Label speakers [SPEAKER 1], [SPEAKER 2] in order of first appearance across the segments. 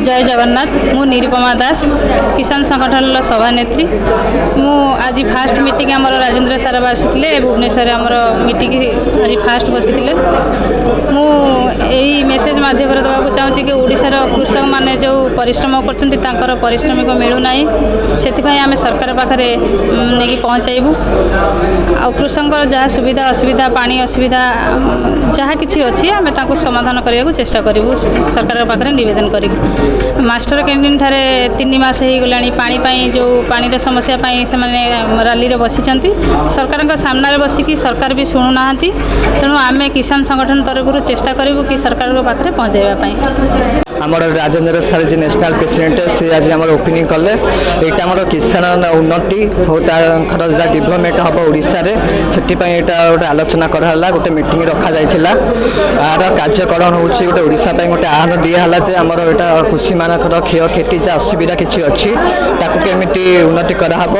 [SPEAKER 1] जय जगन्नाथ। मु निरुपमा दास, किसान संगठन सभानेत्री। मु आज फास्ट मीटिंग आम राजेंद्र सारा आसी भुवनेश्वर आम मीटिंग आज फास्ट बसी मु यही मेसेज माध्यम देवाक चाहूँगी कि ओडिशार कृषक मैंने जो परिश्रम कर पारिश्रमिक मिलूना से आम सरकार पाखे नहीं पहुँचाइबू। आ कृषक जहाँ सुविधा असुविधा पानी असुविधा जहाँ कि अच्छी आम समाधान करने को चेष्टा करूँ सरकार पाखे निवेदन कर। मास्टर कैंटीन ठारे 3 मास हो गला पानी जो पानी समस्या से रैली रे बसी सरकार सामने बसिकी सरकार भी शुणुना तेणु आम किसान संगठन तरफ चेष्टा करूँ कि सरकार पाखे पहुँचाइबा।
[SPEAKER 2] आमर राजेंद्र सार जी नेशनल प्रेसिडेंट से आज आम ओपनिंग कले यहाँ आम किसान उन्नति हो जहाँ डेभलपमेंट हम ओडिशा रे से गोटे आलोचना कराला गोटे मीटिंग रखा जाइथिला। यार कार्यकरण होची गोटे ओडिशा गोटे आह्वान दिहला जे आमर यहाँ कृषि मानकर क्षय क्षति जहाँ असुविधा किसी अच्छी ताकू केमिति उन्नति कराहब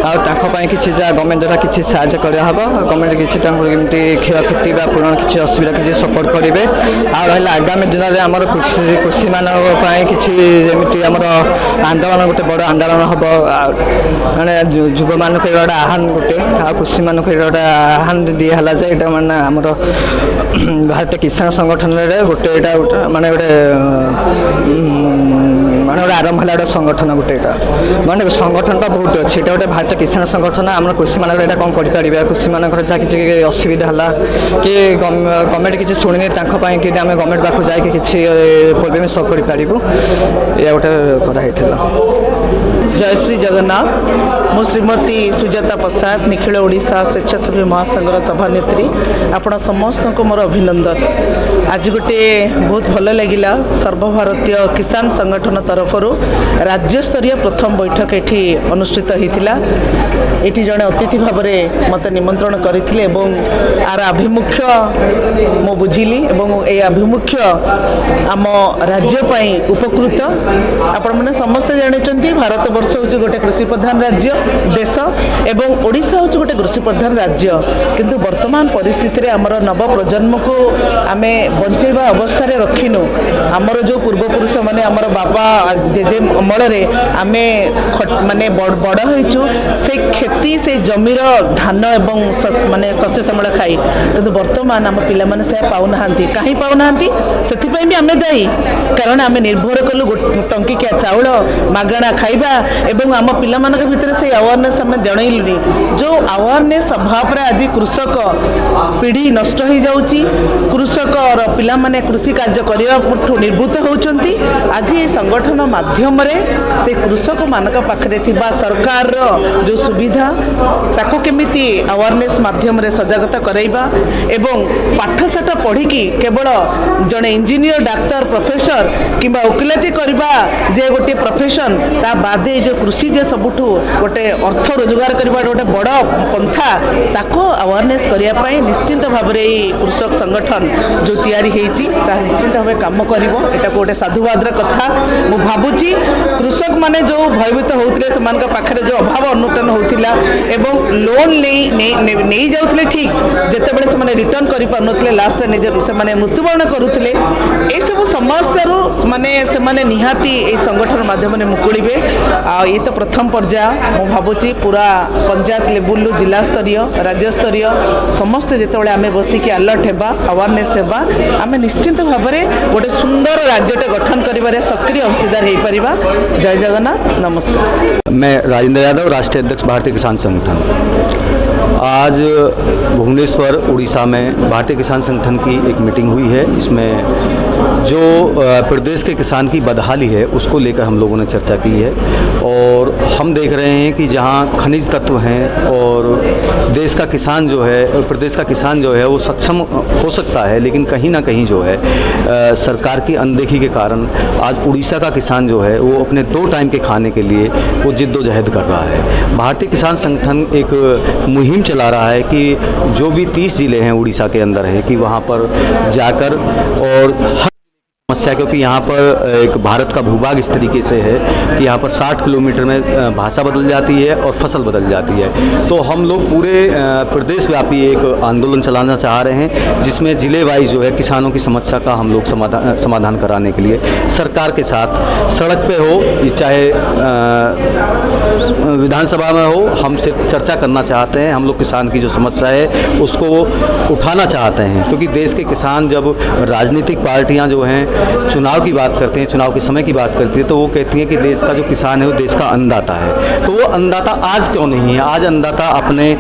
[SPEAKER 2] आपाई किसी जहाँ गवर्नमेंट द्वारा किसी साहाय्य कराहब गवर्नमेंट किसी केमिति क्षय क्षति पूरण किसी असुविधा किसी सपोर्ट करेंगे। आगामी दिन में आमर कृषि मानी किसी जमी आमर आंदोलन गोटे बड़ आंदोलन हम माने युवा मानक गोटे आह्वान गोटे कृषि मानक गोटे आह्वान दिहला जे यहाँ माने आमर भारतीय किसान संगठन गोटे माने गोटे माने गोटे आरंभ है गोटे संगठन गोटे माने संगठन तो बहुत अच्छी गोटे भारतीय किसान संगठन आम कृषि मानक यहाँ कौन करें कृषि मानक जहाँ किसी असुविधा है कि गवर्नमेंट किसी शुणी कि आम गवर्नमेंट पाक जाकि किसी प्रोब्लेम सल्व करूँ या गोटे कराई।
[SPEAKER 3] जय श्री जगन्नाथ। मु श्रीमती सुजाता प्रसाद निखिल ओडिशा स्वेच्छासेवी महासंघर सभानेत्री। आपण समस्त को मोर अभिनंदन। आज गोटे बहुत भल लगिला सर्वभारतीय किसान संगठन तरफ राज्य स्तरीय प्रथम बैठक ये अनुष्ठित होता। ये जड़े अतिथि भाव में मत निमंत्रण करते आर आभिमुख्य मु बुझिली ये आभिमुख्य आम राज्य उपकृत। आपण मैंने समस्ते जानते भारत वर्ष हूँ गोटे कृषि प्रधान राज्य देश एवं ओडिशा हूँ गोटे कृषि प्रधान राज्य किंतु वर्तमान परिस्थिति रे आमर नव प्रजन्म को आम बंचेबा अवस्था रखिनु। आमर जो पूर्वपुरुष माने आमर बाबा जेजे अमल आम माने बड़ होइछु से खेती से जमीर धान एवं माने शस्य श्यामल खाई किंतु वर्तमान आम पिला माने से पाउना कहीं पाउना से भी आम दायी कारण आम निर्भर कलु टंकिकिया चाउल मागणा खाइबा एवं आम पिला मानक भितर से अवेयरनेस आम जनइलुनी जो अवेयरनेस अभाव आज कृषक पीढ़ी नष्ट हो जाउची कृषक पिला माने कृषि कार्य करने निर्भूत होउचंती। आज संगठन माध्यम रे से कृषक मानक पाखरे थिबा सरकार जो सुविधा ताको केमिति अवेयरनेस माध्यम रे सजागता कराइबा एवं पाठशाठ पढ़िकी केवल जड़े इंजीनियर डाक्तर प्रोफेसर किंबा वकिलाती करबा जे गोटे प्रोफेशन ता बादे जो कृषि जे सबुठू गोटे अर्थ रोजगार करबा गोटे बड़ पंथा ताको अवेयरनेस करिया पई निश्चित भाव रे कृषक संगठन जो तैयारी हेची ता निश्चित भाव काम करिवो। एटा गोटे साधुवादर कथा मु भाबुची कृषक माने जो भयभीत होउतले समान का पाखरे जो अभाव अनुटन होउतिला एवं लोन नै जाउतले ठीक जते बेले से रिटर्न करि पारनतले लास्ट ने से माने मृत्युवरण करूतले ए सब समस्या रो माने से माने निहाती ए संगठन माध्यम ने मुकुलिबे। ये तो प्रथम पर्याय मु भाबुची पूरा पंचायत लेवल जिला स्तरीय राज्य स्तरीय समस्त जिते आम बसिकी अलर्ट हेबा अवेयरनेस हेबा आम निश्चित भाव में गोटे सुंदर राज्यटे गठन करिबारे सक्रिय अंशीदार हो पारिबा। जय जगन्नाथ। नमस्कार।
[SPEAKER 4] मैं राजेंद्र यादव, राष्ट्रीय अध्यक्ष भारतीय किसान संगठन। आज भुवनेश्वर उड़ीसा में भारतीय किसान संगठन की एक मीटिंग हुई है। इसमें जो प्रदेश के किसान की बदहाली है उसको लेकर हम लोगों ने चर्चा की है और हम देख रहे हैं कि जहां खनिज तत्व हैं और देश का किसान जो है प्रदेश का किसान जो है वो सक्षम हो सकता है लेकिन कहीं ना कहीं जो है सरकार की अनदेखी के कारण आज उड़ीसा का किसान जो है वो अपने 2 टाइम के खाने के लिए वो जिद्दोजहद कर रहा है। भारतीय किसान संगठन एक मुहिम चला रहा है कि जो भी 30 जिले हैं उड़ीसा के अंदर है कि वहाँ पर जाकर और समस्या, क्योंकि यहाँ पर एक भारत का भूभाग इस तरीके से है कि यहाँ पर 60 किलोमीटर में भाषा बदल जाती है और फसल बदल जाती है। तो हम लोग पूरे प्रदेश व्यापी एक आंदोलन चलाना चाह रहे हैं, जिसमें ज़िले वाइज जो है किसानों की समस्या का हम लोग समाधान कराने के लिए सरकार के साथ सड़क पे हो, ये चाहे विधानसभा में हो, हमसे चर्चा करना चाहते हैं। हम लोग किसान की जो समस्या है उसको उठाना चाहते हैं, क्योंकि देश के किसान जब राजनीतिक पार्टियां जो हैं चुनाव की बात करते हैं, चुनाव के समय की बात करती है, तो वो कहती हैं कि देश का जो किसान है वो देश का अन्नदाता है। तो वो अन्नदाता आज क्यों नहीं है? आज अन्नदाता अपने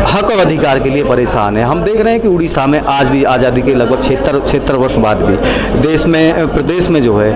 [SPEAKER 4] हक और अधिकार के लिए परेशान है। हम देख रहे हैं कि उड़ीसा में आज भी आज़ादी के लगभग 76 वर्ष बाद भी देश में प्रदेश में जो है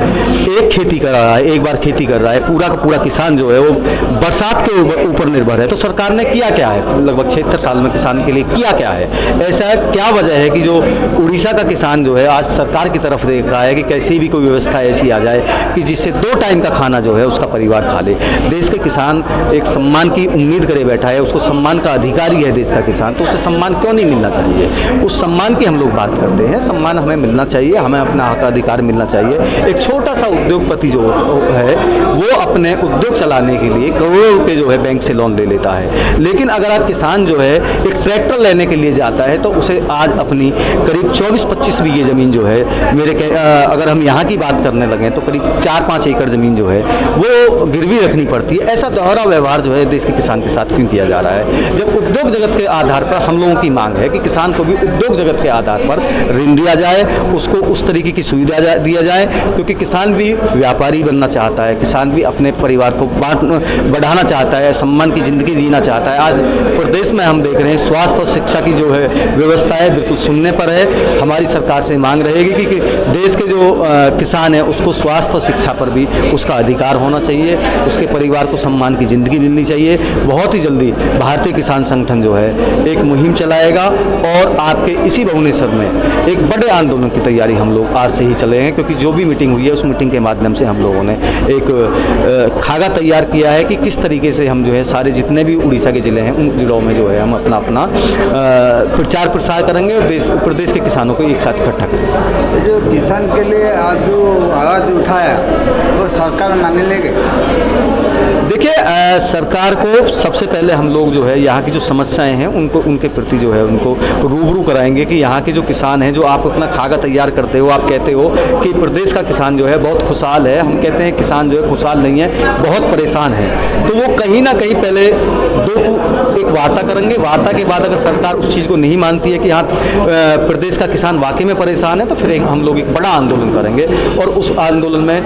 [SPEAKER 4] एक खेती कर रहा है, एक बार खेती कर रहा है, पूरा का पूरा किसान जो है वो बरसात के ऊपर निर्भर है। तो सरकार ने किया क्या है लगभग 76 साल में किसान के लिए किया क्या है? ऐसा क्या वजह है कि जो उड़ीसा का किसान जो है आज सरकार की तरफ देख रहा है कि कैसी भी कोई व्यवस्था ऐसी आ जाए कि जिससे 2 टाइम का खाना जो है उसका परिवार खा ले। देश के किसान एक सम्मान की उम्मीद करे बैठा है, उसको सम्मान का अधिकारी है देश का किसान, तो उसे सम्मान क्यों नहीं मिलना चाहिए? उस सम्मान की हम लोग बात करते हैं। सम्मान हमें मिलना चाहिए, हमें अपना हक अधिकार मिलना चाहिए। एक छोटा सा उद्योगपति जो है वो अपने उद्योग चलाने के लिए करोड़ों रुपए जो है बैंक से लोन ले लेता है, लेकिन अगर आप किसान जो है एक ट्रैक्टर लेने के लिए जाता है तो उसे आज अपनी करीब 24-25 बीघे ज़मीन जो है अगर हम यहाँ की बात करने लगे तो करीब 4-5 एकड़ ज़मीन जो है वो गिरवी रखनी पड़ती है। ऐसा दोहरा व्यवहार जो है देश के किसान के साथ क्यों किया जा रहा है? जब उद्योग जगत के आधार पर हम लोगों की मांग है कि किसान को भी उद्योग जगत के आधार पर ऋण दिया जाए, उसको उस तरीके की सुविधा दिया जाए, क्योंकि किसान भी व्यापारी बनना चाहता है, किसान भी अपने परिवार को बढ़ाना चाहता है, सम्मान की ज़िंदगी जीना चाहता है। आज प्रदेश में हम देख रहे हैं स्वास्थ्य और शिक्षा की जो है व्यवस्था है बिल्कुल सुनने पर है। हमारी सरकार से मांग रहेगी कि देश के जो किसान है उसको स्वास्थ्य और शिक्षा पर भी उसका अधिकार होना चाहिए, उसके परिवार को सम्मान की ज़िंदगी मिलनी चाहिए। बहुत ही जल्दी भारतीय किसान संगठन जो है एक मुहिम चलाएगा और आपके इसी भुवनेश्वर में एक बड़े आंदोलन की तैयारी हम लोग आज से ही चले हैं, क्योंकि जो भी मीटिंग हुई है उस मीटिंग के माध्यम से हम लोगों ने एक खाका तैयार किया है कि किस तरीके से हम जो है सारे जितने भी उड़ीसा के ज़िले हैं उन ज़िलों में जो है हम अपना प्रचार प्रसार करेंगे और प्रदेश के किसानों को एक साथ इकट्ठा करेंगे।
[SPEAKER 5] जो किसान के लिए आज जो आवाज़ उठाया तो सरकार माने लेंगे?
[SPEAKER 4] देखिए, सरकार को सबसे पहले हम लोग जो है यहाँ की जो समस्याएं हैं उनके प्रति जो है उनको रूबरू कराएंगे कि यहाँ के जो किसान हैं, जो आप अपना खाका तैयार करते हो, आप कहते हो कि प्रदेश का किसान जो है बहुत खुशहाल है, हम कहते हैं किसान जो है खुशहाल नहीं है, बहुत परेशान है। तो वो कहीं ना कहीं पहले एक वार्ता करेंगे। वार्ता के बाद अगर सरकार उस चीज़ को नहीं मानती है कि यहाँ प्रदेश का किसान वाकई में परेशान है, तो फिर हम लोग एक बड़ा आंदोलन करेंगे और उस आंदोलन में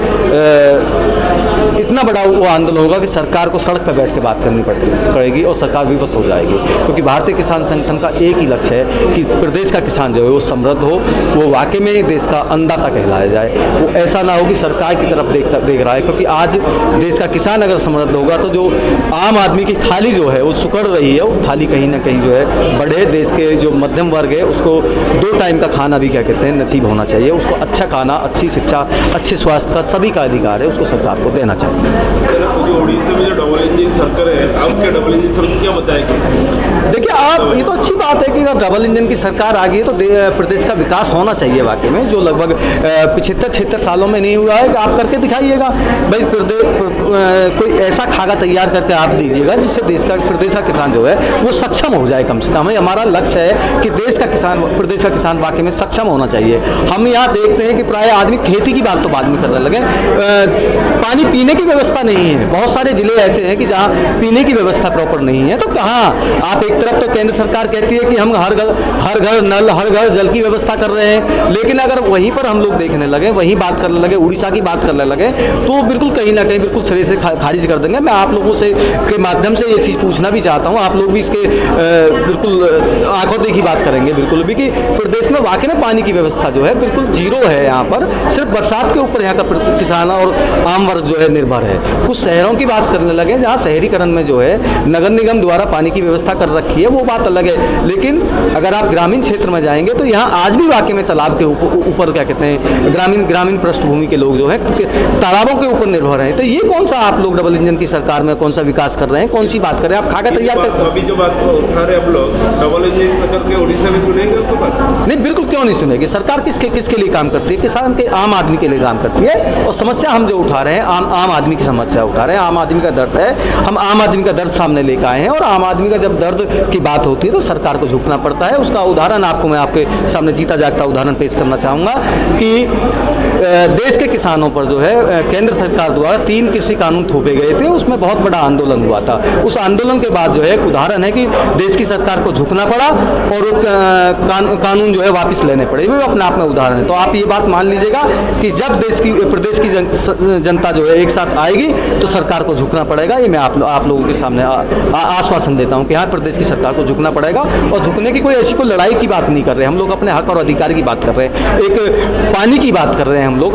[SPEAKER 4] इतना बड़ा वो आंदोलन होगा कि सरकार को सड़क पर बैठ के बात करनी पड़ेगी और सरकार विवश हो जाएगी, क्योंकि भारतीय किसान संगठन का एक ही लक्ष्य है कि प्रदेश का किसान जो है वो समृद्ध हो, वो वाकई में देश का अन्नदाता कहलाया जाए। वो ऐसा ना हो कि सरकार की तरफ देख रहा है, क्योंकि आज देश का किसान अगर समृद्ध होगा तो जो आम आदमी की थाली जो है वो सुकड़ रही है, वो थाली कहीं ना कहीं जो है बढ़े। देश के जो मध्यम वर्ग है उसको 2 टाइम का खाना भी क्या कहते हैं नसीब होना चाहिए, उसको अच्छा खाना, अच्छी शिक्षा, अच्छे स्वास्थ्य का सभी का अधिकार है, उसको सरकार को देना चाहिए।
[SPEAKER 6] उड़ीसा में जो डबल इंजन सरकार है, आपके डबल इंजन सरकार क्या बताएगी?
[SPEAKER 4] देखिए, आप ये तो अच्छी बात है कि अगर डबल इंजन की सरकार आ गई है तो प्रदेश का विकास होना चाहिए वाकई में, जो लगभग 75-76 सालों में नहीं हुआ है। कि आप करके दिखाइएगा भाई, कोई ऐसा खाका तैयार करके आप दीजिएगा जिससे प्रदेश का किसान जो है वो सक्षम हो जाए। कम से कम हमारा लक्ष्य है कि प्रदेश का किसान वाकई में सक्षम होना चाहिए। हम यहाँ देखते हैं कि प्राय आदमी खेती की बात तो बाद में करने लगे, पानी पीने की व्यवस्था नहीं है। बहुत सारे जिले ऐसे हैं कि जहाँ पीने की व्यवस्था प्रॉपर नहीं है। तो कहाँ आप एक तरफ तो केंद्र सरकार कहती है कि हम हर घर नल, हर घर जल की व्यवस्था कर रहे हैं, लेकिन अगर वहीं पर हम लोग देखने लगे, वहीं बात करने लगे, उड़ीसा की बात करने लगे, तो बिल्कुल कहीं ना कहीं बिल्कुल सिरे से खारिज कर देंगे। मैं आप लोगों से के माध्यम से ये चीज़ पूछना भी चाहता हूँ, आप लोग भी इसके बिल्कुल आंखों देखी बात करेंगे बिल्कुल भी कि प्रदेश में वाकई में पानी की व्यवस्था जो है बिल्कुल जीरो है। यहाँ पर सिर्फ बरसात के ऊपर यहाँ का किसान और आम वर्ग जो है निर्भर है। कुछ शहरों की बात करने लगे जहाँ शहरीकरण में जो है नगर निगम द्वारा पानी की व्यवस्था कर रखी है, वो बात अलग है। लेकिन अगर आप ग्रामीण क्षेत्र में जाएंगे तो यहाँ आज भी वाकई में तालाब के ऊपर क्या कहते हैं ग्रामीण पृष्ठभूमि के लोग जो है तालाबों के ऊपर निर्भर हैं। तो ये कौन सा आप लोग डबल इंजन की सरकार में कौन सा विकास कर रहे हैं, कौन सी बात करें, आप खाका तैयार कर।
[SPEAKER 6] अभी जो बात उठा रहे हम लोग डबल इंजन सरकार के उड़ीसा में सुनेंगे उसको बात?
[SPEAKER 4] नहीं, बिल्कुल क्यों नहीं सुनेगी। सरकार किसके लिए काम करती है? किसान के, आम आदमी के लिए काम करती है। और समस्या हम जो उठा रहे हैं आम आदमी की समस्या उठा रहे हैं, आम आदमी का दर्द है, हम आम आदमी का दर्द सामने लेकर आए हैं। और आम आदमी का जब दर्द की बात होती है तो सरकार को झुकना पड़ता है। उसका उदाहरण आपको मैं आपके सामने जीता जागता उदाहरण पेश करना चाहूँगा कि देश के किसानों पर जो है केंद्र सरकार द्वारा 3 कृषि कानून थोपे गए थे, उसमें बहुत बड़ा आंदोलन हुआ था। उस आंदोलन के बाद जो है एक उदाहरण है कि देश की सरकार को झुकना पड़ा और कानून जो है वापस लेने पड़े। वो अपने आप में उदाहरण है। तो आप ये बात मान लीजिएगा कि जब प्रदेश की जनता जो है एक साथ आएगी तो सरकार को झुकना पड़ेगा। ये मैं आप लोगों के सामने आश्वासन देता हूँ कि हाँ, प्रदेश की सरकार को झुकना पड़ेगा। और झुकने की कोई ऐसी कोई लड़ाई की बात नहीं कर रहे हैं हम लोग, अपने हक और अधिकार की बात कर रहे हैं, एक पानी की बात कर रहे हैं हम लोग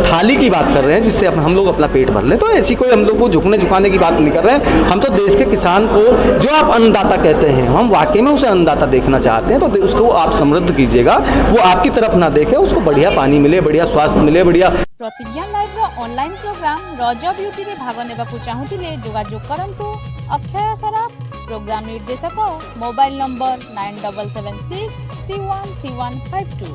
[SPEAKER 4] थाली की बात कर रहे हैं जिससे हम लोग अपना पेट भर लें। तो ऐसी कोई हम लोग को झुकाने की बात नहीं कर रहे हैं। हम तो देश के किसान को, जो आप अन्नदाता कहते हैं, हम वाकई में उसे अन्नदाता देखना चाहते हैं। तो उसको आप समृद्ध कीजिएगा, वो आपकी तरफ ना देखे, उसको बढ़िया पानी मिले, बढ़िया स्वास्थ्य मिले, बढ़िया।
[SPEAKER 7] प्रतिज्ञा लाइव ऑनलाइन प्रोग्राम रज ब्यूटी रे भाग नेबाकू चाहुथिले जोगाजोग करंतु अक्षय सराफ, प्रोग्राम निर्देशक, मोबाइल नंबर 9776313152।